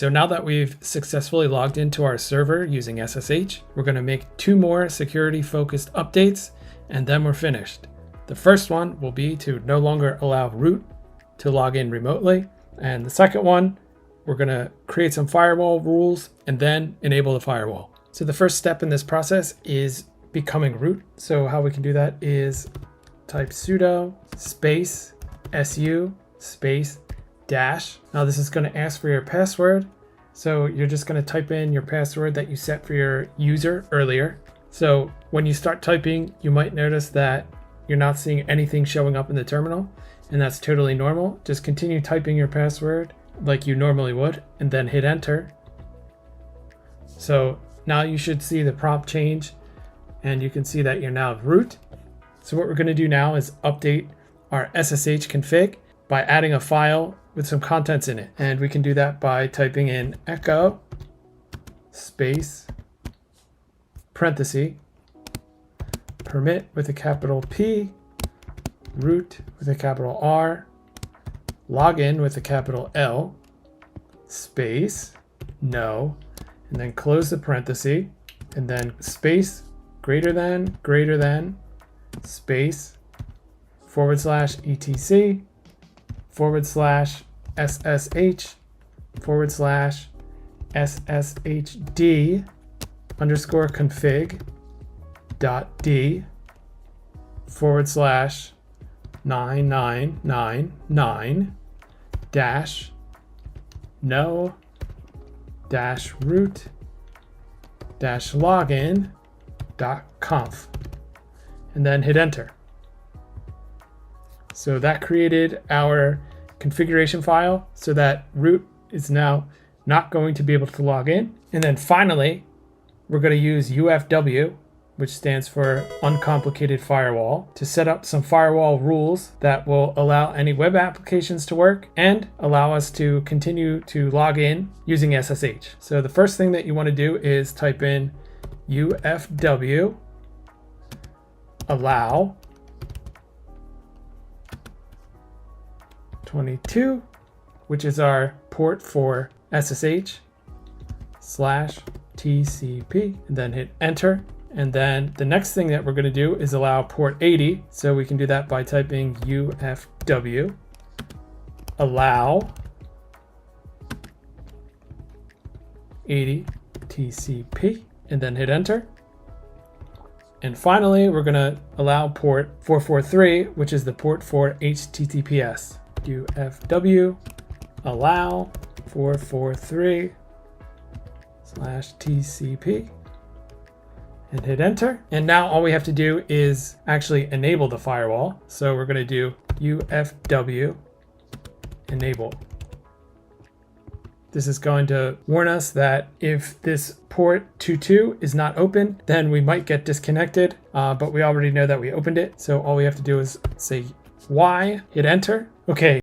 So now that we've successfully logged into our server using SSH, we're going to make 2 more security focused updates and then we're finished. The first one will be to no longer allow root to log in remotely. And the second one, we're going to create some firewall rules and then enable the firewall. So the first step in this process is becoming root. So how we can do that is type sudo space su space dash. Now this is going to ask for your password. So you're just going to type in your password that you set for your user earlier. So when you start typing, you might notice that you're not seeing anything showing up in the terminal, and that's totally normal. Just continue typing your password like you normally would and then hit enter. So now you should see the prompt change and you can see that you're now root. So what we're going to do now is update our SSH config by adding a file with some contents in it. And we can do that by typing in echo space parenthesis permit with a capital P, root with a capital R, login with a capital L, space, no, and then close the parenthesis, and then space, greater than, space, /etc, /SSH, /SSHD underscore config .d /9999 dash no dash root dash login .conf, and then hit enter. So that created our configuration file so that root is now not going to be able to log in. And then finally, we're going to use UFW, which stands for Uncomplicated Firewall, to set up some firewall rules that will allow any web applications to work and allow us to continue to log in using SSH. So the first thing that you want to do is type in UFW allow 22, which is our port for SSH /TCP, and then hit enter. And then the next thing that we're going to do is allow port 80. So we can do that by typing UFW allow 80 TCP and then hit enter. And finally, we're going to allow port 443, which is the port for HTTPS. UFW allow 443 /TCP and hit enter. And now all we have to do is actually enable the firewall. So we're going to do UFW enable. This is going to warn us that if this port 22 is not open, then we might get disconnected, but we already know that we opened it. So all we have to do is say Y, hit enter. Okay,